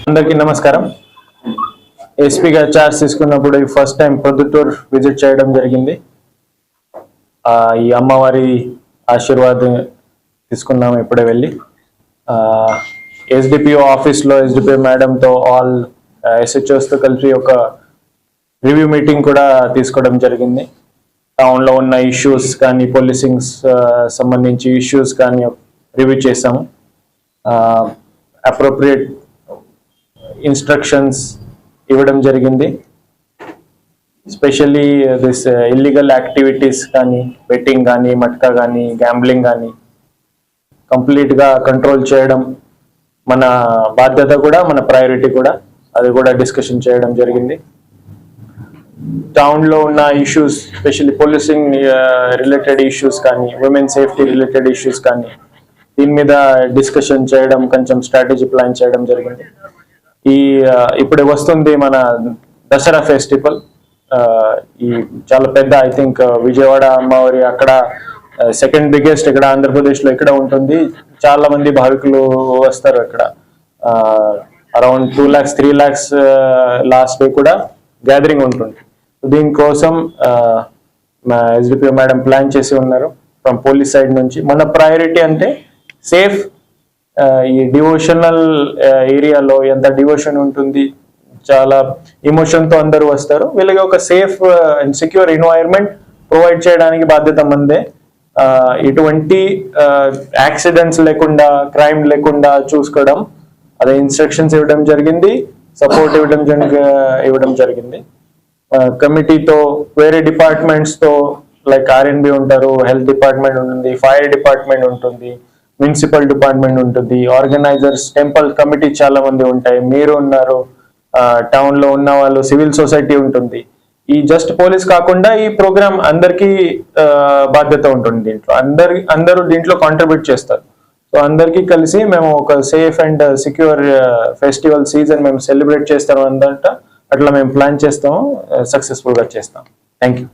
అందరికీ నమస్కారం. ఎస్పీగా చార్జ్ తీసుకున్నప్పుడు ఫస్ట్ టైం ప్రొద్దుటూర్ విజిట్ చేయడం జరిగింది. ఈ అమ్మవారి ఆశీర్వాదం తీసుకున్నాము ఇప్పుడే వెళ్ళి. ఎస్డిపిఓ ఆఫీస్లో ఎస్డిపిఓ మేడంతో ఆల్ ఎస్హెచ్ఓస్తో కలిసి ఒక రివ్యూ మీటింగ్ కూడా తీసుకోవడం జరిగింది. టౌన్లో ఉన్న ఇష్యూస్ కానీ పోలీసింగ్ సంబంధించి ఇష్యూస్ కానీ రివ్యూ చేసాము. అప్రోప్రియేట్ ఇన్స్ట్రక్షన్స్ ఇవ్వడం జరిగింది. ఎస్పెషల్లీ దిస్ ఇల్లీగల్ యాక్టివిటీస్ కానీ బెట్టింగ్ కానీ మట్కా కానీ గ్యాంబ్లింగ్ కానీ కంప్లీట్గా కంట్రోల్ చేయడం మన బాధ్యత కూడా, మన ప్రయారిటీ కూడా. అది కూడా డిస్కషన్ చేయడం జరిగింది. టౌన్లో ఉన్న issues, especially policing related issues కానీ ఉమెన్ సేఫ్టీ రిలేటెడ్ ఇష్యూస్ కానీ దీని మీద డిస్కషన్ చేయడం, కొంచెం స్ట్రాటజీ ప్లాన్ చేయడం జరిగింది. ఇప్పుడు వస్తుంది మన దసరా ఫెస్టివల్. ఈ చాలా పెద్ద, ఐ థింక్ విజయవాడ అమ్మవారి అక్కడ సెకండ్ బిగ్గెస్ట్ ఇక్కడ ఆంధ్రప్రదేశ్లో ఇక్కడ ఉంటుంది. చాలా మంది భావికులు వస్తారు ఇక్కడ. Around 2 lakhs 3 lakhs last day కూడా గ్యాదరింగ్ ఉంటుంది. దీనికోసం మా ఎస్డిపిఓ మేడం ప్లాన్ చేసి ఉన్నారు ఫ్రమ్ పోలీస్ సైడ్ నుంచి. మన ప్రయారిటీ అంటే సేఫ్, ఈ డివోషనల్ ఏరియాలో ఎంత డివోషన్ ఉంటుంది, చాలా ఇమోషన్తో అందరూ వస్తారు. వీళ్ళకి ఒక safe and secure environment provide చేయడానికి బాధ్యత మందే. ఎటువంటి యాక్సిడెంట్స్ లేకుండా, క్రైమ్ లేకుండా చూసుకోవడం, అదే ఇన్స్ట్రక్షన్స్ ఇవ్వడం జరిగింది, సపోర్ట్ ఇవ్వడం జరిగింది. కమిటీతో వేరే డిపార్ట్మెంట్స్తో లైక్ ఆర్ఎన్బి ఉంటారు, హెల్త్ డిపార్ట్మెంట్ ఉంటుంది, ఫైర్ డిపార్ట్మెంట్ ఉంటుంది, మున్సిపల్ డిపార్ట్మెంట్ ఉంటుంది, ఆర్గనైజర్స్, టెంపుల్ కమిటీ చాలా మంది ఉంటాయి, మీరు ఉన్నారు, టౌన్ లో ఉన్న వాళ్ళు, సివిల్ సొసైటీ ఉంటుంది. ఈ జస్ట్ పోలీస్ కాకుండా ఈ ప్రోగ్రామ్ అందరికీ బాధ్యత ఉంటుంది. దీంట్లో అందరూ దీంట్లో కాంట్రిబ్యూట్ చేస్తారు. సో అందరికీ కలిసి మేము ఒక safe and secure festival season మేము సెలబ్రేట్ చేస్తాం అందంట. అట్లా మేము ప్లాన్ చేస్తాము, సక్సెస్ఫుల్ గా చేస్తాం. Thank you.